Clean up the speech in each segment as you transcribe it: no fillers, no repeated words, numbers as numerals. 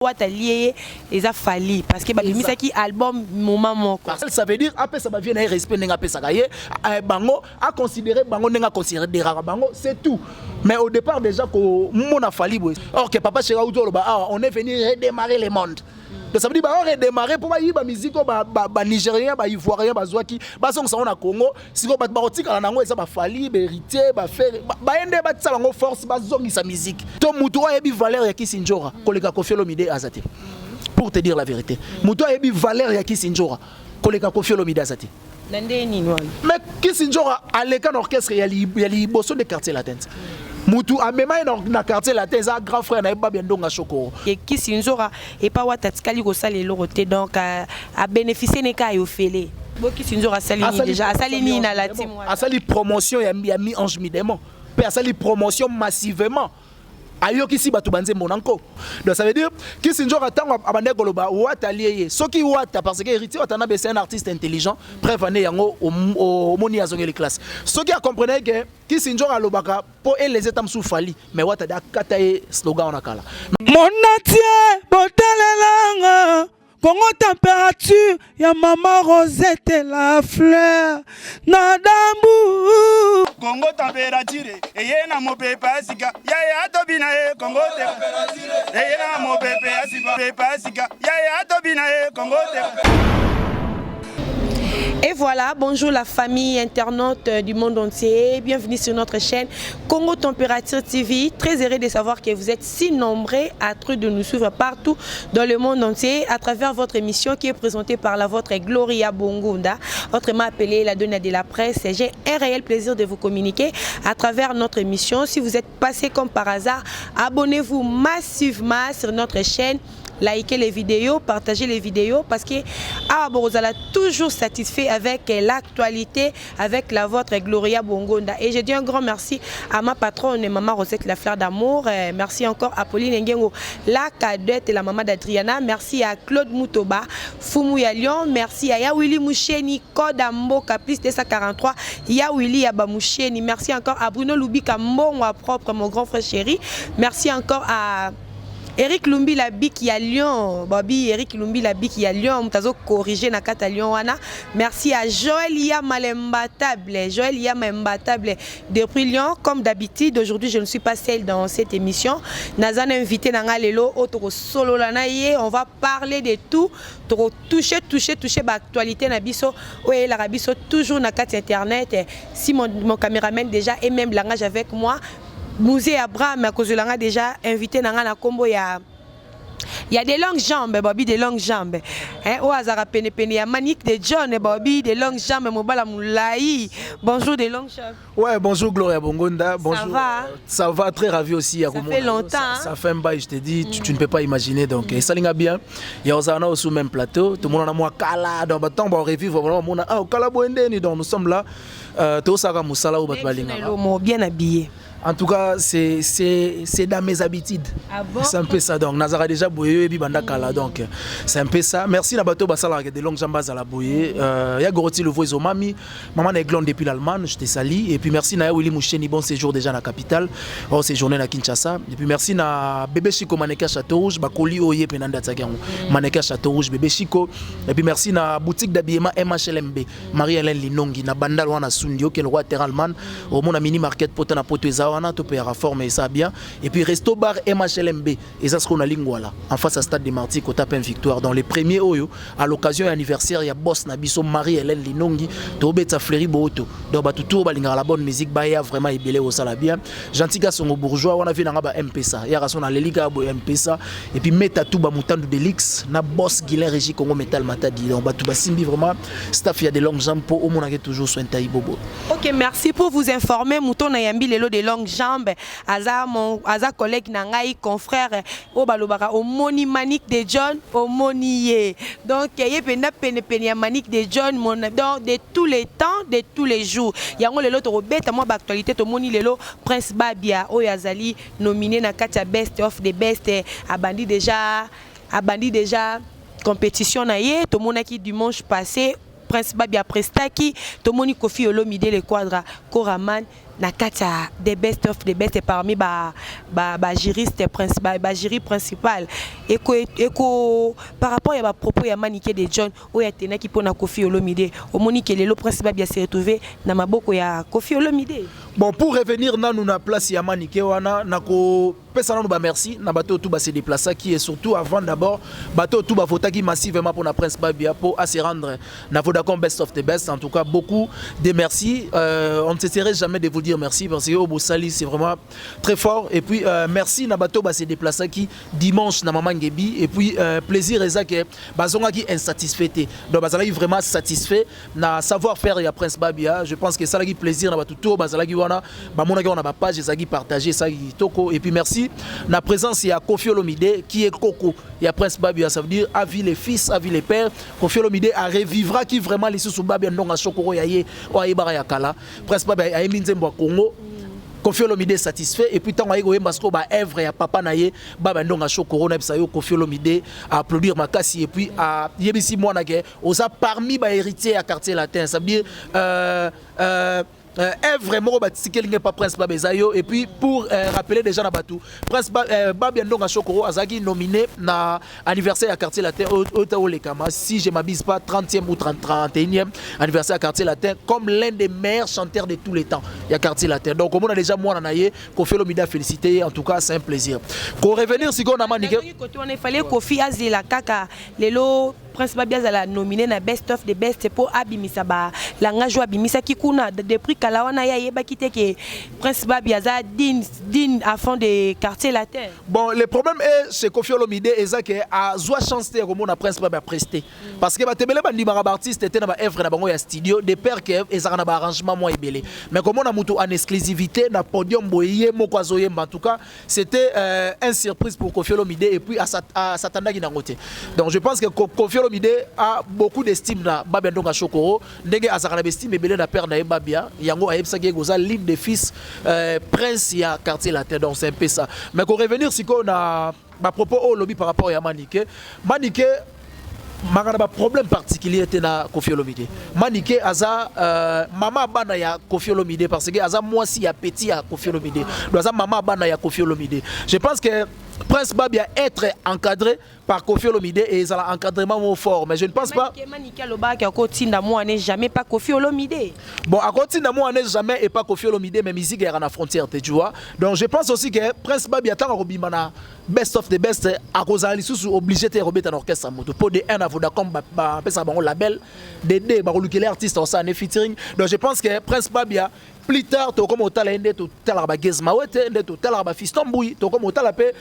Watalié les a fallu parce que babimisa qui album moment moko. Ça veut dire après ça va venir respect n'enga pesa kaye bango a considérer bango n'enga considérer des rares bango c'est tout. Mais au départ déjà que mon a fallu. Or que papa Chera Outo on est venu redémarrer le monde. Donc ça veut dire bah on redémarrer pour ba yiba musique ba nigérien ba ivoirien ba zwaki ba song ça on a Congo siko ba barotika na ngo eza ba fallu ba héritier ba faire ba ende ba tsa bango force ba zongi sa musique. To muto a yebi valeur ya Kisinjora koleka Koffi Olomide azati. Pour te dire la vérité. Muto a yebi valeur ya Kisinjora koleka Koffi Olomide azati. Nandeni nwa. Mais Kisinjora a l'école orchestre ya li bosso de quartier latin. Mutu a même dans quartier latin ça grand frère na ba bien donga choko. Et Kisinjora et pas watatikali ko sale loroté donc a bénéficier ne ka yo félé. Bo Kisinjora salini déjà salini na la team. A sali promotion ya mi ange mi démon. Pe a sali promotion massivement. Ayo kisi batu banze monanko. Donc ça veut dire Kisinjora tango abande koloba wata lié. Soki wata parce que héritier watana c'est un artiste intelligent, prévané yango au moni azongé les classes. Soki a comprenait que Kisinjora lobaka po les états soufali mais wata da kataye slogan on akala. Mon atier botelelanga Congo température ya maman Rosette la fleur Nadambu Congo température eye na mopepa sika ya tobina e Congo température eye na mopepa sika ya tobina e Congo. Et voilà, bonjour la famille internaute du monde entier, bienvenue sur notre chaîne Congo Température TV. Très heureux de savoir que vous êtes si nombreux à de nous suivre partout dans le monde entier à travers votre émission qui est présentée par la vôtre Gloria Bongonda, autrement appelée la Donna de la presse. J'ai un réel plaisir de vous communiquer à travers notre émission. Si vous êtes passé comme par hasard, abonnez-vous massivement sur notre chaîne. Likez les vidéos, partagez les vidéos parce que vous allez toujours satisfait avec l'actualité, avec la vôtre Gloria Bongonda. Et je dis un grand merci à ma patronne, maman Rosette la fleur d'amour. Merci encore à Pauline Ngengo, la cadette et la maman d'Adriana. Merci à Claude Moutoba, Fumu Lyon. Merci à Yawili Moucheni, Kodambo, Caprice 243, Yawili Abamoucheni. Merci encore à Bruno Lubika, moi propre, mon grand frère chéri. Merci encore à Eric Lumbi la biki à Lyon, Bobby Eric Lumbi la biki à Lyon, mutazo corriger na kata Lyon wana. Merci à Joël Yama l'imbattable, Joël Yama imbattable depuis Lyon. Comme d'habitude, aujourd'hui je ne suis pas seule dans cette émission. Nazan invité nanga lelo otoko solo lanaye, on va parler de tout, toucher actualité na biso, ouais la rabiso toujours na kata internet. Si mon caméraman déjà et même langage avec moi. Mouzé Abraham à cause de l'anga déjà invité dans la combo il y a des longues jambes Bobby des longues jambes hein au hasard pene ya Manique de John Bobby des longues jambes mobala moulaï bonjour des longues jambes. Ouais bonjour Gloria Bongonda bonjour. Ça va ça va très ravi aussi à ça fait longtemps ça fait un bail je te dis tu ne peux pas imaginer donc ça linga bien il y a Osana au sous même plateau tout le monde a moi kala dans ba temps ba revivre vraiment mon kala boendeni donc nous sommes là to saka musala ou bat balinga bien habillé. En tout cas, c'est dans mes habitudes. Ah bon? C'est un peu ça. Donc, Nazara déjà bouillé et bibanda kala. Donc, c'est un peu ça. Merci na bateau basala avec des longues jambes à la bouillée. Ya Goroti le voice au mami. Maman est glonde depuis l'Allemagne. Je te salue. Et puis merci na Willy Moucheni bon séjour déjà dans la capitale. Oh séjourné na Kinshasa. Et puis merci na bébé Chico Maneka Château Rouge. Bakoli oye penanda tsagango. Maneka Château Rouge bébé Chico. Et puis merci na boutique d'habillement MHLMB. Marie-Hélène Linongi na bandal wana Sundio qui est le roi terralman. Au mon mini market potana poteza. To peut reformer ça bien et puis resto bar MHLMB et ça ce qu'on a lingwala en face à stade des Martyrs au tapin victoire dans les premiers oyo à l'occasion de l'anniversaire il y a boss nabiso Marie-Hélène Linongi to betsa Fleury Boto donc ba tout balinga la bonne musique ba ya vraiment ibelé au sala bien gentil garçon bourgeois on a vu nanga ba MPSA ya rason na lelika bo MPSA et puis meta tout ba mutandu delix na boss Guilain Régie Congo Metal Matadi donc ba tout ba simbi vraiment staff il y a des longues jambes pour au monake toujours soin taï bobo. OK merci pour vous informer mouton na yambi lelo de longues jambes aza collègue nangai confrère o balobaka o moni Manique de John o monié donc yé pena pene ya Manique de John mon donc de tous les temps de tous les jours yango lelo to robeta moi ba actualité to moni lelo Prince Babia o yazali nominé na katia best of the best abandi déjà compétition na yé to monaki dimanche passé Prince Babia prestaki to moni Koffi Olomide le quadra Koraman na katia des best of the best parmi ba juriste principal ba jury principal eko par rapport à ba propos ya Maniké de John o ya tena ki pona Koffi Olomide au monique le principal bien se retrouver na maboko ya Koffi Olomide. Bon, pour revenir na nous na place ya Maniké wana nako pesa na nous ba merci na bateau tout ba se déplacer qui est surtout avant d'abord bateau tout ba vota qui massivement pour na principal bien pour à se rendre na Vodacom best of the best. En tout cas beaucoup de merci, on ne cesserait jamais de vous dire merci parce que au Sali c'est vraiment très fort et puis merci na bateau ba se déplacer qui dimanche na Maman Ngebi et puis plaisir eza que bazonga qui insatisfait donc bazala vraiment satisfait na savoir faire ya Prince Babia. Je pense que ça la plaisir na bateau tout bazala qui wana ba mona ki wana ba page ça qui partager ça qui toko et puis merci na présence ya Koffi Olomide qui est Coco ya Prince Babia, ça veut dire avis les fils avis les pères. Koffi Olomide a revivra qui vraiment les sous Babia ndonga Shokoro ya ye o ayebara ya kala Prince Babia a emi nzembo Congo. Koffi Olomide satisfait et puis tant aïgo parce ba œuvre ya papa naye baba ndonga Shokoro na bisayo Koffi Olomide a applaudir makasi et puis a yebisi mwana ke oza parmi ba héritier à quartier latin, ça veut dire vraiment pas Prince Babezayo et puis pour rappeler déjà na batou Prince Babia Ndonga Shokoro azaki nominé na anniversaire à quartier latin au Lekama si je m'abuse pas 30e ou 31e anniversaire à quartier latin comme l'un des meilleurs chanteurs de tous les temps il y a quartier latin donc comme on a déjà moi naye Koffi Olomide félicité en tout cas c'est un plaisir pour revenir si on a Maniké il fallait Koffi azila kaka lelo Prince Babia a nominé na best of the best pour abimisa ba langage abimisa kikuna depuis kalawana ya yeba kite que Prince Babia za din à fond de quartier latin. Bon, le problème est chez Koffi Olomide eza que a zoa chance te comme on a Prince Babia presté parce que ba tebele bandi ba artiste était na ba œuvre na bango ya studio de père que eza na ba arrangement moi ebele mais comme on a mutu en exclusivité na podium boye moko azoyemba en tout cas c'était une surprise pour Koffi Olomide et puis à Satanda qui nangote donc je pense que Koffi Olomide a beaucoup d'estime na Babia Ndonga Shokoro ndenge azakana bestime ebele na père na Babia yango ayebsa ke goza l'une des fils prince ya quartier latin donc c'est un peu ça mais qu'on revenir si qu'on a ba propos au lobby par rapport à Maniké magana ba problème particulier était na Koffi Olomide Maniké aza mama bana ya Koffi Olomide parce que aza moi si ya petit ya Koffi Olomide donc aza mama bana ya Koffi Olomide. Je pense que Prince Babia être encadré par Koffi Olomide et ça a un encadrement fort mais je ne pense pas Maniké loba ki akotinda moi n'est jamais pas Koffi Olomide. Bon akotinda moi n'est jamais et pas Koffi Olomide mais musique est à la frontière tu vois donc je pense aussi que Prince Babia tant robimana best of the best à cause ali sous obligé de remettre un orchestre moto pour de un à Vodacom ba pesa bango label de deux ba lukele artiste en ça ne featuring donc je pense que Prince Babia plus tard to comme otala ende to tala ba Gezma wete ende to tala ba Fiston Bouy to comme otala pe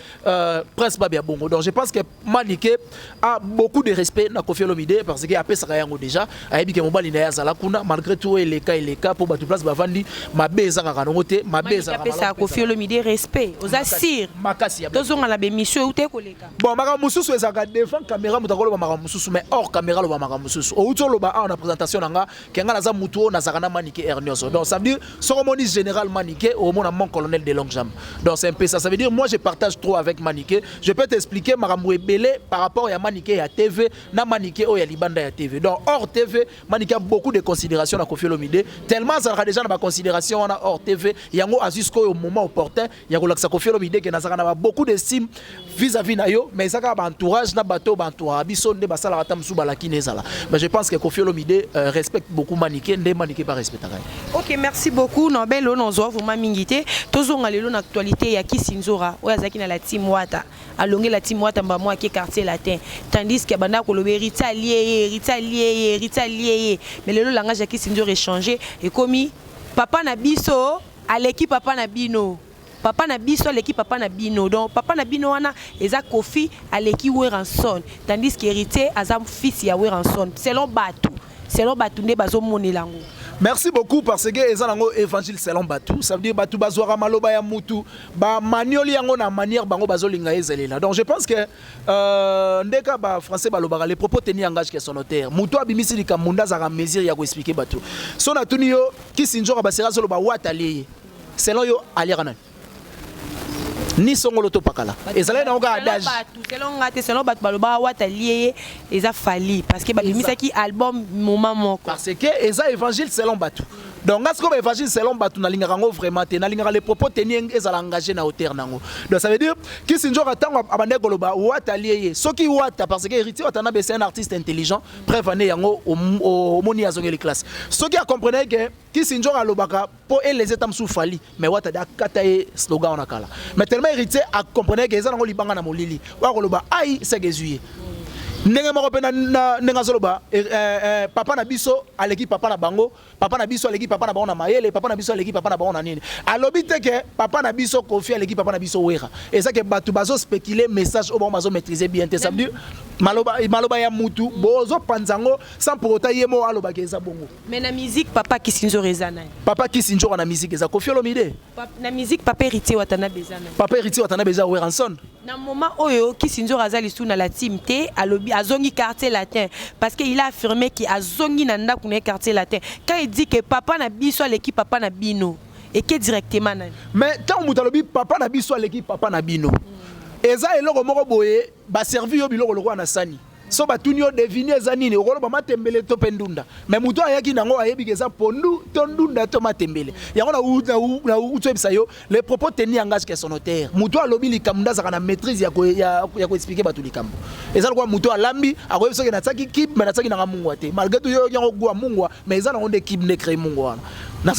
Prince Babia bongo donc je pense que Maniké a beaucoup de respect na Koffi Olomide parce que après ça yango déjà ayebi ke mobali na yazala kuna malgré tout et les cas pour battre place bavandi mabeza ka kanongote mabeza ka pesa Koffi Olomide respect aux assir makasi ya tozonga la be mission ou te koleka bon maka mususu ezaka devant caméra mutakolo ba maka mususu mais hors caméra lo ba maka mususu o utolo ba en présentation nga kenga na za mutu na zakana Maniké Ernioso donc ça veut dire cérémonie générale Maniké au mon colonel de longue jambe donc c'est un peu ça veut dire moi je partage trop avec Maniké je peux t'expliquer makambo ebele par rapport à Maniké à TV na Maniké o ya libanda ya TV donc hors TV Maniké a beaucoup de considérations à Koffi Olomide tellement ça a déjà na considération na hors TV yango jusqu'au moment opportun yango laksa Koffi Olomide que na zakana beaucoup d'estime vis-à-vis na yo mais ça ka ba entourage na bateau ba entourage biso nde basala batamsu balaki nezala mais je pense que Koffi Olomide respecte beaucoup Maniké nde Maniké pas respecter. OK, merci beaucoup Nobel onzo vous mamingité tozonga lelo na actualité ya Kisinzora oya zaki na la team Wata alonge la team Wata mba moi ki quartier latin tandis que banda ko lobe Rita lié mais lelo langage ya Kisinzora échangé et komi papa na biso à l'équipe papa na bino papa na biso l'équipe papa na bino donc papa na bino wana eza Koffi à l'équipe Weranson tandis que héritier azam fils ya Weranson selon Batu nde bazo monelango. Merci beaucoup parce que ezanango évangile selon Batu ça veut dire Batu bazwara maloba ya mutu ba manioli yango na manière bango bazolinga ezelela donc je pense que ndeka ba français balobaka les propos tenus engagent que son notaire mutu abimisi likamunda za mesure ya ko expliquer Batu so na tuni yo Kisinzora basera solo ba watali selon yo aliranani ni songolo to pakala ezala na nga adage selon bat baloba watali eza fali parce que babimisa ki album moment moko parce que eza évangile selon Batu donc ngas comme évangile selon batu na linga rango vraiment te na linga les propos tenir ezala engagé na hauteur nango donc ça veut dire qui sinjo atango abande koloba wata lié soki wata parce que héritier watana be c'est un artiste intelligent prévané yango au moni azongi les classes soki a comprenait que qui sinjo alobaka po et les états soufali mais wata da kataye slogan on akala mais tellement héritier a comprenait que ezana ngo libanga na molili wa koloba ai c'est gezuye ndenge moko pe na ndenge azoloba papa na biso aleki papa na bango papa na biso aleki papa na bango na mayele papa na biso aleki papa na bango na nini alobi te ke papa na biso Kofi aleki papa na biso wera et ça que batu bazo spéculer message au bon bazo maîtriser bien te ça veut dire maloba ya mutu bozo panzango sans pour autant yemo aloba ke za bongo mais na musique papa Kisinzo rezana papa Kisinzo na musique za Kofi Olomide na musique papa héritier watana bezana papa héritier watana beza weranson na moment oyo Kisinzo razali sous na la team te alobi azongi quartier latin parce qu'il a affirmé qu'il azongi na ndaku na quartier latin quand il dit que papa na biso l'équipe papa na bino et que directement nani mais quand mutalobi papa na biso l'équipe papa na bino eza eloko moko boye ba servi yo biloko lokwa na sani so batuni yo deviner eza nini okoloba matembele to pendunda mais mutu ayaki nango ayebi ke eza pondu to ndunda to matembele yango na utu ebisa yo les propos tenus engagent que son notaire mutu alobi likambo ndazaka na maîtrise ya ko expliquer batu likambo eza lokwa mutu alambi akoyebi soki na tsaki kip mais na tsaki na mungwa te malgré tout yo yango gwa mungwa mais eza na onde kip ne créer mungwa na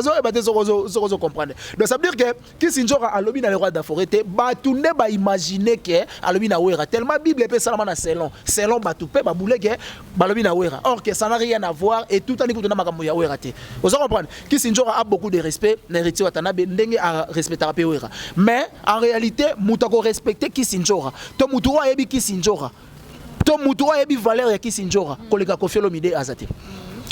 zo ebate zo comprendre donc ça veut dire que Kisinzo alobi na le roi d'Aforete batu ne ba imaginer que alobi na wera tellement bible pe salama na selon batu pe ba boule que balobi na wera or que ça n'a rien à voir et tout ani kutuna makambo ya wera te vous comprendre Kisinzo a beaucoup de respect na héritier watanabe ndenge a respecter pe wera mais en réalité mutako respecter Kisinzo to mutu wa yebi Kisinzo to mutu wa yebi valeur ya Kisinzo koleka Kofi Olomide azate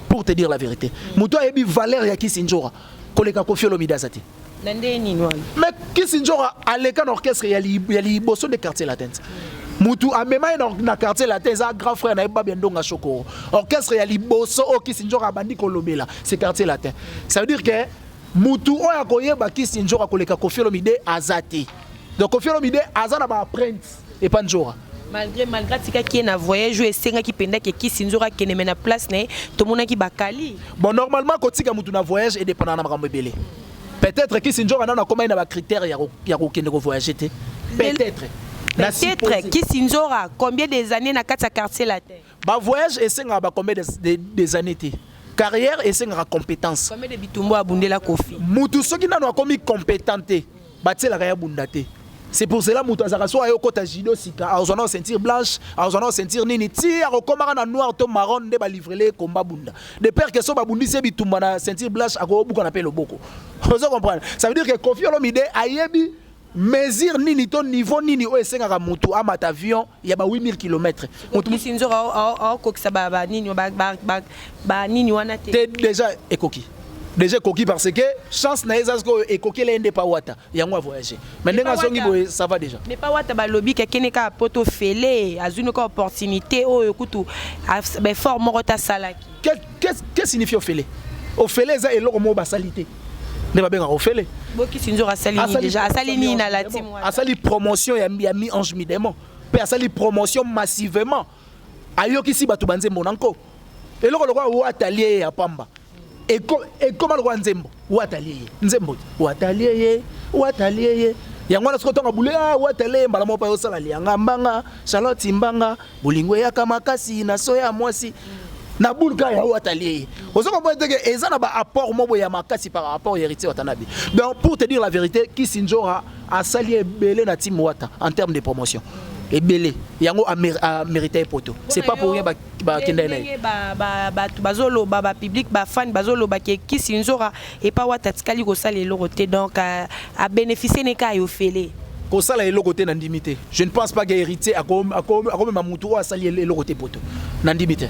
pour te dire la vérité mutu a yebi valeur ya Kisinzo koleka Kofi Olomide azate nandeni nwana mais Kisinzo aleka na orchestre ya liboso de quartier latin mutu amema na quartier latin za grand frère na eba bendonga chokoro orchestre ya liboso o Kisinzo abandi kolobela c'est quartier latin ça veut dire que mutu oya koyeba Kisinzo koleka Kofi Olomide azate donc Kofi Olomide azana ba apprenti et pas njora malgré tika qui est na voyage et senga qui penda que Kisinzo qui ne mena place né tout monde qui bakali bon normalement quand tika mutu na voyage et dépendant na makambo ebele peut-être Kisinzo na comment na ba critères ya ko kende ko voyager te peut-être Kisinzo combien des années na kati quartier latin ba voyage et senga ba combien des années te carrière et senga compétence combien de bitumbo abundela Kofi mutu soki nano akomi compétenté batela kaya bundate. C'est pour cela que nous avons un judo sika, nous sentir blanche, nous sentir nini, ti arokomara na noir to marron de ba livrer les combat bunda. De père que so ba bundi se bitumba na sentir blanche ako buka na pelo boko. Vous comprenez? Ça veut dire que Kofi Olomide ayebi mesure nini ton niveau nini o esengaka mutu amata avion ya ba 8000 km. Mutu Kisinzo a kokisa ba nini ba nini wana te. Déjà ekoki. Déjà coquille parce que chance na ezasko et coquille l'ende pas wata yango voyager mais ndenga zongi boy ça va déjà mais pas wata ba lobby que keneka poto fele azuni ko opportunité o ekutu be fort morota salaki qu'est-ce signifie ofele ofele za eloko mo ba salité ne ba benga ofele boki Kisinzo asali déjà asali ni na la team asali promotion ya mi ange mi démon pe asali promotion massivement ayoki si batu banze monanko eloko lokwa wata lié ya pamba et comment le roi Nzembo Ouatalié Nzembo Ouatalié yango na sokotonga bulea Ouatalié mbala mo pa yo sala lianga mbanga Charlotte mbanga bulingwe ya kamakasi na soya mwasi na bulka ya Ouatalié ozoko bote que ezana ba apport mobo ya makasi par rapport héritier watanabi donc pour te dire la vérité Kisinzo a sali belé na team wata en termes de promotion et belé yango a mérité poto c'est pas pour rien ba kenda na ba bazolo ba public ba fan bazolo ba Kisinzo et pas wata tikali ko sala eloko te donc a bénéficier ne ka yo fele ko sala eloko te na ndimité je ne pense pas que héritier a comme mamutu a sali eloko te poto na ndimité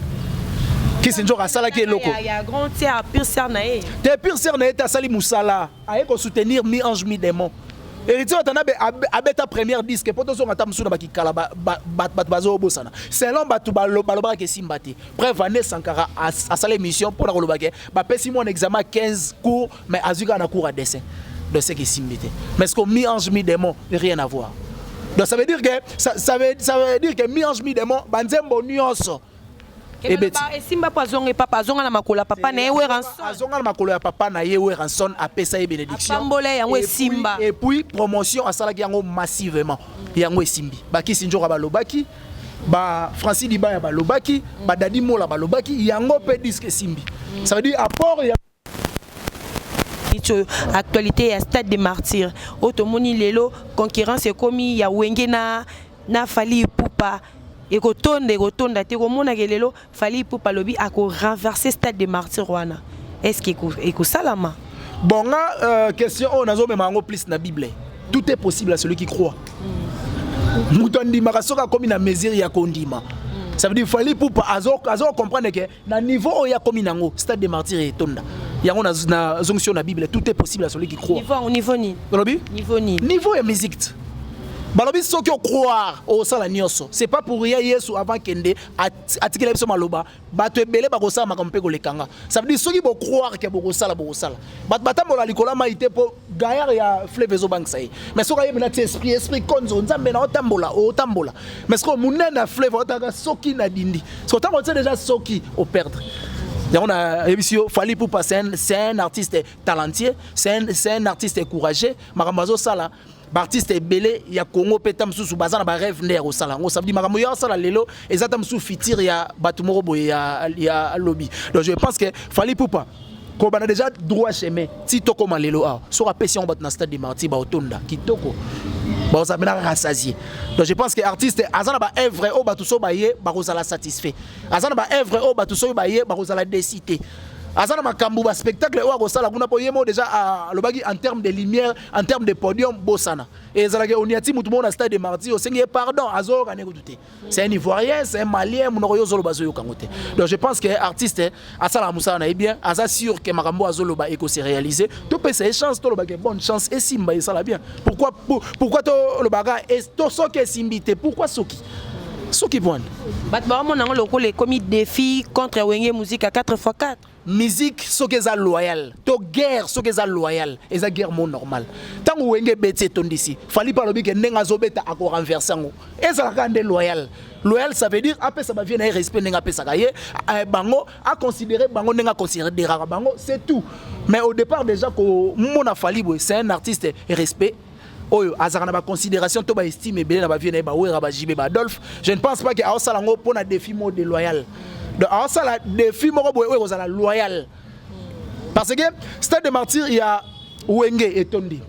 Kisinzo a sala ki eloko il y a grand tiers pire ser na e te pire ser na ta sali musala a ko soutenir mi ange mi démon héritier watanabe abeta première disque poto so ngata musuna bakikala bat bazo bosana selon batu baloba ke simbati preuve Vanessa Sankara a sala émission pour la koloba ke ba pesi mon examen 15 cours mais azuka na cours à dessin de ce qui simbité mais ce que mi ange mi démon rien à voir donc ça veut dire que ça veut dire que mi ange mi démon banzembo nyonso Et simba poison et papa zonga na makola papa na yewe ranson. Azonga na makolo ya papa na yewe ranson apesa ye bénédiction. Pambole yango simba. Et puis promotion asala yango massivement. Yango simbi. Baki sinjora balobaki. Ba Francis Diba ya balobaki, ba Dadi Mola balobaki, yango pe disque simbi. Ça veut dire apport ya actualité ya Stade des Martyrs. Otomoni lelo concurrence ekomi ya wenge na Fally Ipupa. Et kotonda te komona ke lelo Fally Ipupa lobi ako renverser Stade des Martyrs wana. Est-ce que salama? Bon question on azo memango plus na Bible. Tout est possible à celui qui croit. Mutondi makasoka komi na mesure ya kondima. Ça veut dire Fally Ipupa azo comprendre que na niveau oya komi nango Stade des Martyrs et tonda. Yango na zonction na Bible, tout est possible à celui qui croit. Niveau ni. Niveau ya musique. Balobi soki o croire au sala nyoso. C'est pas pour rien Yesu avant kende atikela biso maloba. Bato ebele ba kosala makampe ko lekanga. Ça veut dire soki bo croire que bo kosala. Bato batambola likola maite po gaillard ya fleuve zo bank sai. Mais soki yebena esprit konzo nzambe na otambola. Mais soki munena fleuve otaka soki na dindi. Soki otambola déjà soki au perdre. On a émission Fally Ipupa, c'est un artiste talentueux, c'est un artiste courageux. Makambazo sala artiste belé ya Congo petam sous bazana ba rêve ner au sala. On sabdi makambo ya sala lelo ezatam sous fitir ya batumoro boy ya lobby. Donc je pense que Fally Ipupa ko bana déjà droit chemin ti toko malelo a so rapé si on bat na Stade des Martyrs ba otonda kitoko. Bon ça bena rassasié. Donc je pense que artiste azana ba œuvre o batuso ba ye ba kozala satisfait. Azana ba œuvre o batuso ba ye ba kozala décité. Azana makambu ba spectacle o akosala kuna po yemo déjà à lobagi en termes de lumière, en termes de podium bosana. Et zalaka oniati mutu mona Stade des Martyrs, sengi pardon azo kané ko douter. C'est un Ivoirien, c'est un Malien, munoko yo zolo bazo yo kangote. Donc je pense que artiste asala musala na bien, asa sûr que makambo azolo ba eko se réaliser. To pe c'est chance to lobagi bonne chance et simba sala bien. Pourquoi to lobaga et to soki simbité, pourquoi soki Soki bon. Batba mon nango loko les commis défi contre Wenge musique à 4x4. Musique soki eza loyal, to guerre soki eza loyal, eza guerre mon normal. Tant Wenge beti tondisi, Fally pa lobi ke nenga zobeta ako renverser ngo. Eza la kande loyal. Loyal ça veut dire après ça va venir respect nenga pesa kaye, bango a considérer bango nenga considérer des rares bango, c'est tout. Mais au départ déjà ko mona Fally boy, c'est un artiste et respect. Oyo azarana ba considération to ba estime belé na ba vienne ba wera ba jibe ba Adolphe. Je ne pense pas que a osala ngo pona défi mode loyal. Donc a osala défi moko boy we ozala loyal. Parce que Stade des Martyrs il y a Wenge et Tondi.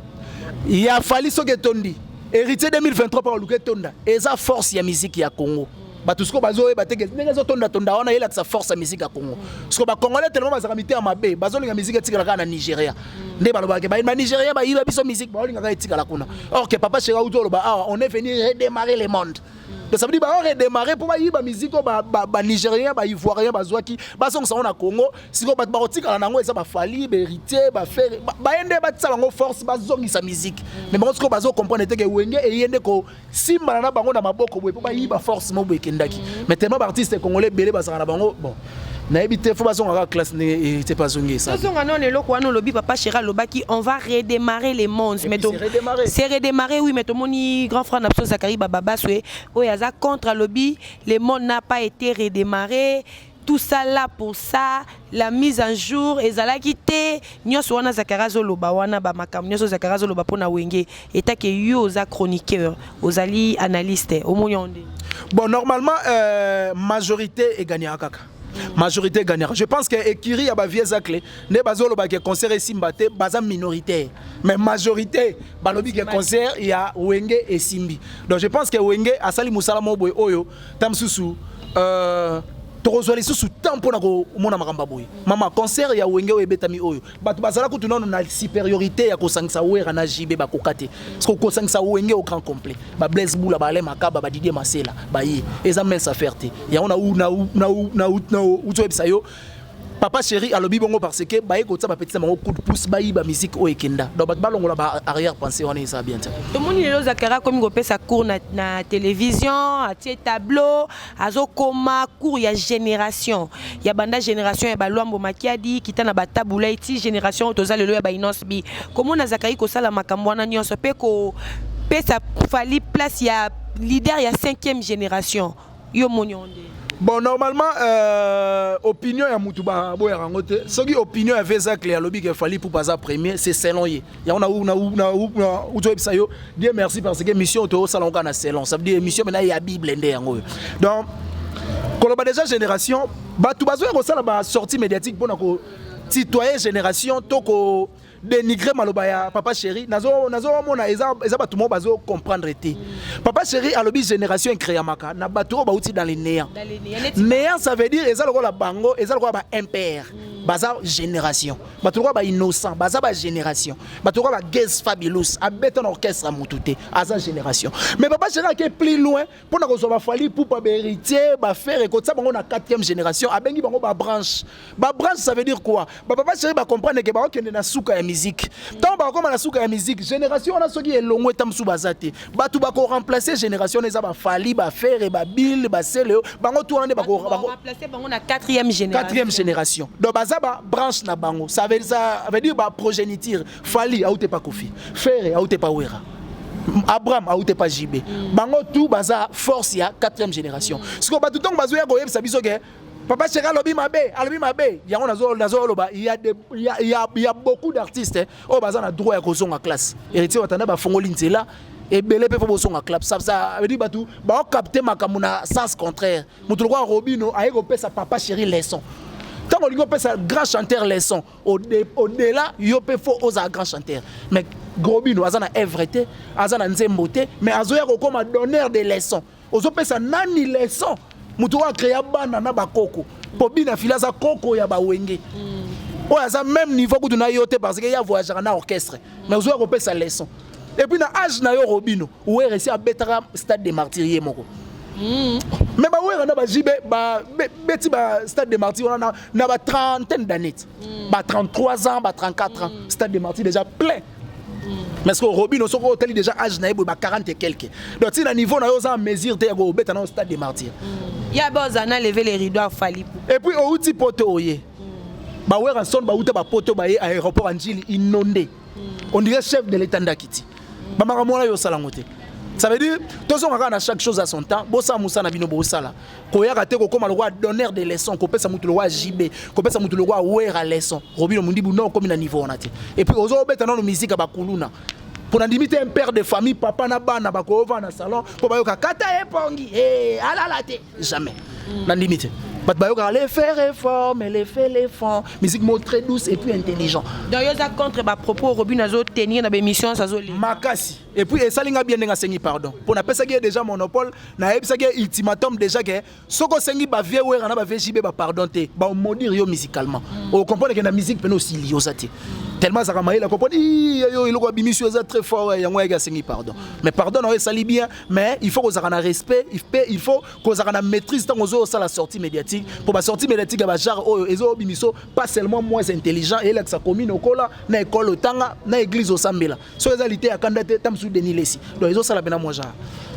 Il y a Fally soki Tondi. Héritier 2023 par Luke Tonda. Et ça force ya musique ya Congo. Batusko bazo e bateke nenga tonda wana yela sa force musique ya Congo. Parce que ba Congolais tellement bazaka mité mabe, bazo linga musique etikala kana Nigeria. Nde balobaka ba Nigeria ba yiba biso musique ba linga ka etikala kuna. Or que papa Chera Uzo ba on est venu redémarrer le monde. Donc ça veut dire ba redémarrer pour ba yiba musique ba Nigérien ba Ivoirien ba zwaki ba song sa na Congo, siko ba otikala nango eza ba Fally ba héritier ba faire ba ende ba tsala ngo force ba zongi sa musique. Mais bon siko bazo comprendre que Wenge e yende ko simba na bango na maboko boy pour ba yiba force mo boy kendaki. Mais tellement d'artistes congolais belé bazana na bango bon. Na ebité faut bazo ngaka classe ne était pas zongé ça. Bazo ngano le loko wana lobi papa Chera lobaki on va redémarrer les mondes. Mais c'est redémarrer oui mais tout moni grand frère Napso Zakari Baba Soué oyaza contre lobby les mondes n'a pas été redémarré. Tout ça là pour ça, la mise en jour, ezala quitté, nyoso wana zakarazo loba wana ba makam, nyoso zakarazo loba pona Wenge, eta ke yo za chroniqueur, ozali analyste, au moyonde. Bon normalement majorité est gagnant kaka. Majorité gagnant. Je pense que Ekiri a ba vieux clé, ne bazolo ba ke concert simbate, baza minoritaire. Mais majorité, balobi ke concert il y a Wenge et Simbi. Donc je pense que Wenge asali musala mo boy oyo, tamsusu Torozwali sous tempo na ko mona makamba boy. Mama concert ya Wenge we betami oyo. Batu bazala ko tunono na supériorité ya ko sangisa wera na jibe ba kokate. Parce que ko sangisa Wenge au grand complet. Ba Blaise Boula ba le makaba ba Didier Masela ba yi. Eza men sa fierté. Ya on na webisa yo. Papa Chéri alobi bongo parce que ba ko tsa ba petit mango coup de pouce ba yi ba musique o ekenda. Donc ba longola ba arrière pensée on est ça bien. Tout le monde lelo zakara comme go pesa cours na télévision, a tie tableau, azo koma cours ya génération. Ya banda génération ya ba Luambo Makiadi kita na ba tabula iti génération toza lelo ya ba Inosbi. Comment na zakari ko sala makambo wana nyonso pe ko pesa Fally place ya leader ya 5e génération. Yo monionde. Bon, normalement, opinion ya Moutouba, ce qui opinion ya Vezak le lobby qu'il fallait pour passer premier, c'est selon y. Ya on a Dieu merci parce que mission au salon kana selon. Ça veut dire mission maintenant il y a Bible ndé yango. Donc quand on déjà génération, ba tout bazo ko sala ba sortie médiatique pour na ko citoyen génération to ko dénigrer malobaya papa chéri nazo mona eza batu mo bazo comprendre été papa chéri a lobby génération créamaka na batu ba outi dans les néants néant ça veut dire eza la bango eza ba impère baza génération batu ba innocent baza ba génération batu ba guest fabulous a beton orchestre mutute aza génération mais papa chéri qui est plus loin pour na ko so ba fali pour pas héritier ba faire et ça bango na 4e génération a bengi bango ba branche ça veut dire quoi papa chéri ba comprendre que ba okende na suka musique. Tant ba comme la souka ya musique, génération on a ceux qui est long tam sou bazate. Ba tout ba ko remplacer génération les ba fali ba faire et ba bill ba selo, bango tout ande ba ko remplacer bango na 4e génération. 4e génération. Donc baza ba branche na bango. Ça veut dire ba progéniture. Fali a ou te pas kofi. Faire a ou te pas wera. Abraham a ou te pas JB. Bango tout baza force ya 4e génération. Ce que ba tout temps bazo ya go yeb sa biso ke papa chéri alobi mabe yango nazo loba il y a beaucoup d'artistes oh baza na droit ya kozonga classe héritier watanda ba fongoli nzela et belé pe fo bosonga clap ça veut dire batu ba capter makambo na sens contraire mutu kwa Robino ayeko pesa papa chéri leçon tant on lingo pesa grand chanteur leçon au delà yo pe fo oza grand chanteur mais Robino azana evreté azana nzemboté mais azoya ko comme donneur de leçons ozo pesa nani leçon mutu wa créer bana na bakoko po bina filaza koko ya bawenge oya za même niveau que na yote parce que ya voyager na orchestre mais ozo ko pesa leçon et puis na âge na yo Robino ou est resté à betara stade des martyrs moko mais ba wera na ba jibe ba beti ba stade des martyrs on na ba trentaine d'années ba 33 ans ba 34 ans stade des martyrs déjà plein. Mais ce que Robino soko hôtel déjà âge na ba 40 et quelques. Donc si na niveau na yo za mesure te go beta na stade des martyrs. Ya bozana lever les rideaux fali. Et puis au outil poto oye. Ba wera son ba outa ba poto ba aéroport Anjili inondé. On dirait chef de l'état d'Akiti. Ba makamona yo sala ngote. Ça veut dire tous on a chaque chose à son temps. Bossa Moussa na bino bosala. Ko ya raté ko comme le roi donneur des leçons, ko pesa mutu le roi JB, ko pesa mutu le roi wera leçon. Robino mundi bu non comme na niveau onate. Et puis ozo beta na musique ba kuluna. Pour limiter un père de famille papa na bana ba ko va na salon pour ba yo kata epongi ala late jamais. Na limite. But bayoka les faire effort mais les faire les fonds musique mot très douce et puis intelligent donc yo za contre ba propos Robino zo tenir na ba émission ça zo makasi et puis esalinga bien nga sengi pardon pour na pesa ki déjà monopole na ebisa ki ultimatum déjà que soko sengi ba vie wera na ba VJB ba pardon te ba maudire yo musicalement on comprend que na musique peno aussi liosati tellement ça ramaille la comprendre yo iloko bimisio za très fort yango ya sengi pardon mais pardon on sali bien mais il faut qu'on a respect il faut qu'on a maîtrise tant aux ça la sortie médiatique pour ma sortie médiatique à genre ezo bimiso pas seulement moins intelligent et là que ça commune au kola na école au tanga na église au sambela so réalité à candidat tamsou Denis Lessi donc ezo ça la bena moi genre.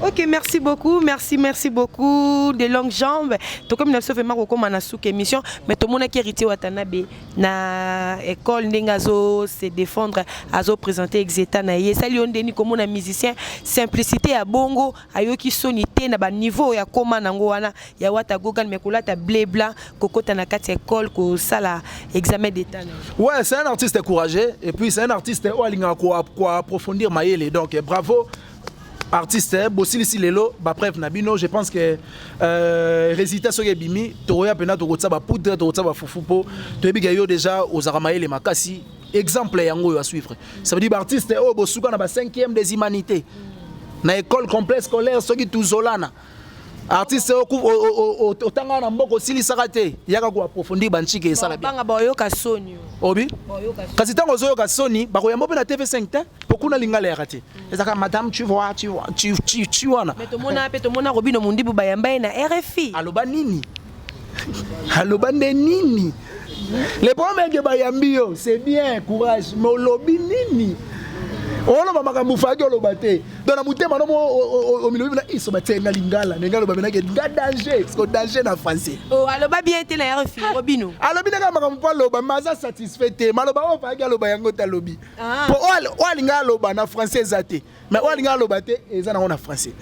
OK, merci beaucoup de longues jambes to comme na sauve mako comme na souk émission mais tout le monde qui héritier Watanabe na école ndengazo se défendre azo présenter exeta na ye sali on Denis comme na musicien simplicité ya bongo ayoki sonité na ba niveau ya koma nango wana ya wata gogan mekola ta blé blanc kokota na kati école ko sala examen d'état. Ouais, c'est un artiste courageux et puis c'est un artiste oalinga quoi approfondir maïle donc bravo artiste bosili lelo ba preuve nabino je pense que résultat so bimi toya pena to kotsa ba poudre to kotsa ba fufupo to ebiga yo déjà aux aramaïle makasi exemple yango yo à suivre ça veut dire artiste o bosuka na ba 5e des humanités na école complexe scolaire soki tuzolana artiste au tanga na mboko sili sakate yaka ko approfondir banchike sala bien banga boyoka soni obi kasi tango zoyoka soni bako yambo na TV5 te pokuna lingala yakate ezaka madame tu vois wana mais to mona Robino mundibu bayamba na RFI aloba nini nini le problème que bayambio c'est bien courage mais lobi nini on va makambu faki olobate dans la mutema no au milieu na iso batenga lingala ngalo babena ke danger parce que danger na français oh aloba bien te na RFI Robino alobi na makambu pa loba maza satisfait te maloba o faki aloba yango ta lobi po o linga loba na français zate mais o linga loba te eza na français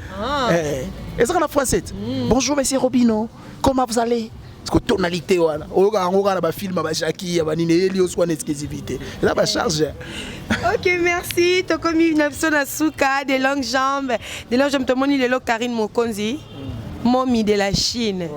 ezaka na français bonjour monsieur Robino comment vous allez? Parce que tonalité voilà on a ba film ba Jackie ba nini elio soit exclusivité là ba charge. Ok, merci. Tokomi Nabsona Souka de longues jambes tomoni lelo Karine Mokonzi momi de la Chine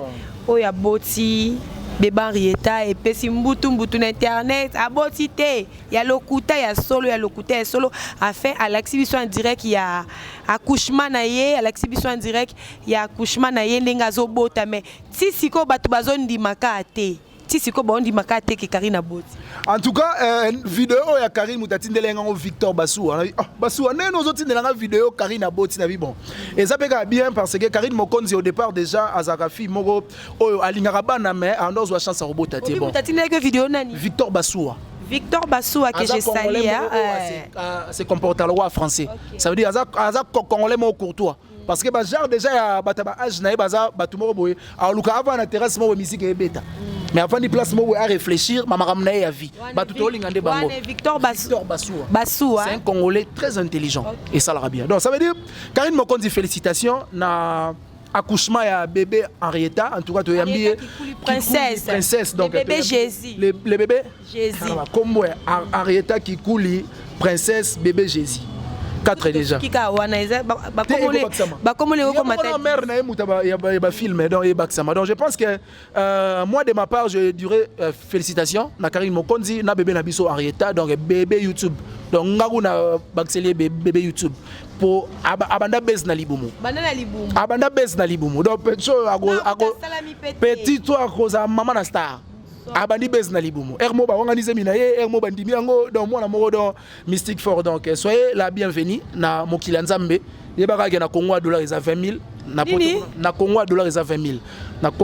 oya boti beba Henrietta et pesi mbutu na internet aboti te ya lokuta ya solo afin à l'exhibition en direct ya accouchement na ye à l'exhibition en direct ya accouchement na ye ndenga zo bota mais si siko batu bazondi makate ti siko bondi makate ke Karine boti. En tout cas vidéo ya Karine mutatindele ngo Victor Bassou Bassou neno zotindela nga vidéo Karine boti na bi bon et ça peka bien parce que Karine Mokonzi au départ déjà azakafi moko oyo alingaka bana mais andozo wa chance à robota te bon mutatindela que vidéo nani Victor Bassou que j'ai sali c'est comporte le roi français ça veut dire aza congolais mo courtois parce que genre déjà bataba âge na baza batumo boye aluka avant na terrasse mo musique et beta mais avant de place moi à réfléchir mama ramna ya vie batuto lingande bango Victor Bassou c'est un Congolais très intelligent et ça l'ara bien donc ça veut dire Karine Mokonzi félicitations na accouchement ya bébé Henrietta en tout cas to yambi princesse donc le bébé Jésus le bébé Jésus comme Henrietta qui couli princesse bébé Jésus 4 déjà kika wana eza ba komole ko matin mère na muta ba film donc donc je pense que moi de ma part je dirais félicitations na Karine Mokonzi na bébé na biso Henrietta donc bébé YouTube donc ngaku na baxelier bébé YouTube pour abanda base na libumu abanda base na libumu donc petit toi cause maman na star abandi base na libumu ermo ba organiser minaye ermo bandimi yango donc moi na moko donc Mystique Fort donc soyez la bienvenue na mokili nzambe yebaka ke na Congo à dollars eza 20 000 na Congo à dollars eza 20 000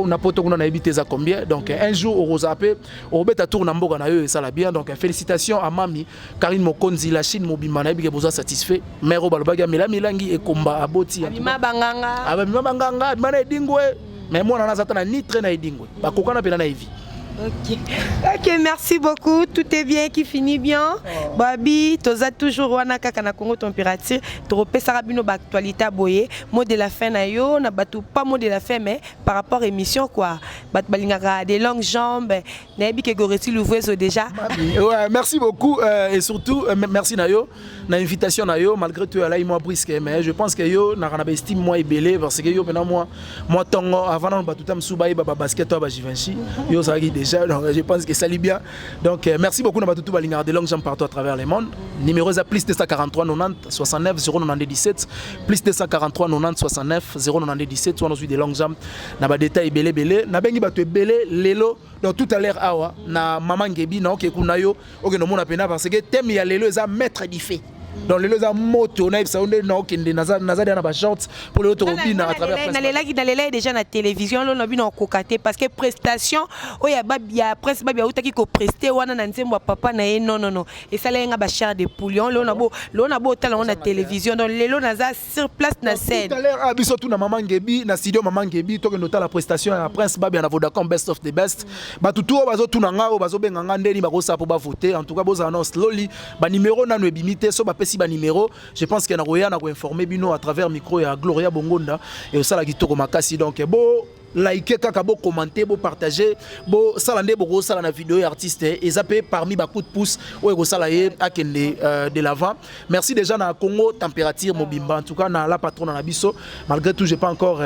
na poto kuna na ebité za combien donc un jour au rosape au beta tour na mboka na yo ça la bien donc félicitations à mami Karine Mokonzi la Chine mobima na bike boza satisfait mère balobaka milangi e komba aboti abima banganga mana edingwe mais moi na nazata na ni train na edingwe bakokana pena na evi. Ok, merci beaucoup. Tout est bien, qui finit bien. Babi, toza toujours wana kaka na Congo température. Tropé sarabino actualité boye. Mot de la fin na yo, na batu pas mot de la fin mais par rapport à émission quoi. Bat balingaka des longues jambes. Na bi ke goreti l'ouvrezo déjà. Ouais, merci beaucoup et surtout merci na yo na invitation na yo malgré tout là il m'a brisque mais je pense que yo na kana estime moi belé parce que yo maintenant moi tongo avant na batu tam subai baba basket ba Givenchy. Yo ça déjà donc je pense que ça lit bien donc merci beaucoup na batutu balinga de longues jambes partout à travers le monde numéro est plus 243 90 69 090 17 plus 243 90 69 090 17 on a des longues jambes na ba détail belé na bengi batu belé lelo donc tout à l'heure awa na maman ngebi na ke kuna yo oke no mona pena parce que thème ya lelo eza maître du fait donc les gens moto na ça on est non qui naza na ba shorts pour le autobine à travers na déjà na télévision là na bino kokaté parce que prestation oya babia presse babia utaki ko prester wana na nzembo papa na ye non et ça lenga ba chair de poulion là na bo tala on na télévision donc lelo naza sur place na scène tout à l'heure abiso tout na maman ngebi na studio maman ngebi to que nota la prestation à prince babia na Vodacom best of the best ba tutu bazo tuna ngao bazo benga ngandeni ba kosa pour ba voter en tout cas boza annonce slowly ba numéro na no ebimité so ba si ba numéro je pense que na roya na ko informer bino à travers micro ya Gloria Bongonda et au sala kitoko makasi donc bo like kaka bo commenter bo partager bo salande bo sala na vidéo artiste et zappé parmi ba coup de pouce ou ko sala ye akende de l'avant merci déjà na Congo température mobimba en tout cas na la patronne na biso malgré tout j'ai pas encore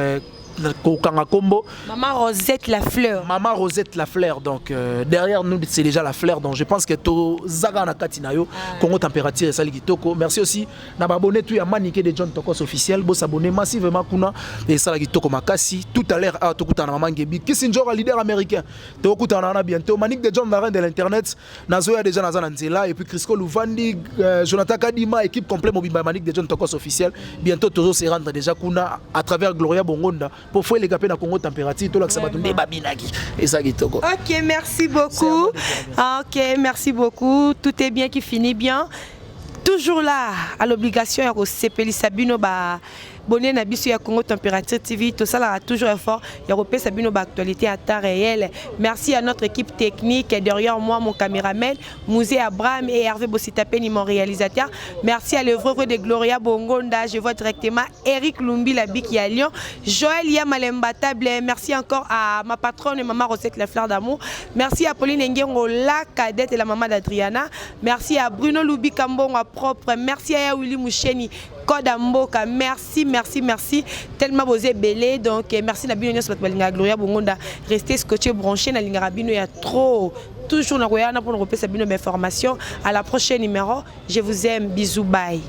Maman Rosette la fleur donc derrière nous c'est déjà la fleur donc je pense que to zaga na katinayo Congo température sali kitoko merci aussi na abonné tout ya maniqué de John Tokos officiel bo s'abonner massivement kuna et sala kitoko makasi tout à l'heure to kutana maman Ngebi Kissinger leader américain to kutana na bientôt Manique de John Varin de l'internet nazoya déjà na nzela et puis Crisco Louvandi Jonathan Kadima équipe complète mobimba Manique de John Tokos officiel bientôt tozo se rendre déjà kuna à travers Gloria Bongonda pour faire les gapés dans Congo température tout là que ça va tourner babinaki et ça kitoko. OK, merci beaucoup. OK, merci beaucoup. Tout est bien qui finit bien. Toujours là à l'obligation ya ko sepeli sabino ba abonné na biso ya Congo Température TV. Tout ça là toujours fort. Il y a repéré Sabino actualité à temps réel. Merci à notre équipe technique derrière moi, mon caméraman, Mouzé Abraham et Hervé Bossitapeni, mon réalisateur. Merci à l'œuvre de Gloria Bongonda. Je vois directement Eric Lumbi Labiki à Lyon, Joël Yamalemba Table. Merci encore à ma patronne et maman Rosette La Fleur d'Amour. Merci à Pauline Ngengo, la cadette et la maman d'Adriana. Merci à Bruno Loubi Kambonga propre. Merci à Willy Moucheni Kodamboka. Merci, merci, merci. Tellement bosé belé. Donc merci Nabino Nyos Batbalinga Gloria Bongonda. Restez scotché branché na linga rabino, il y a trop. Toujours pour nous repérer Sabino mes formations. À la prochaine numéro. Je vous aime. Bisous, bye.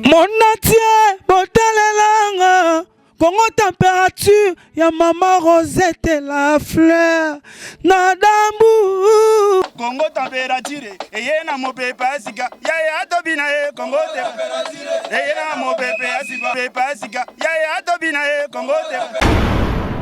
Mon atier, botalelanga. Congo température, ya maman Rosette la fleur. Nadambu. Congo température, eye na mopepe asika. Ya tobina Congo température. Eye na mopepe asika. Pepe asika. Ya tobina Congo température.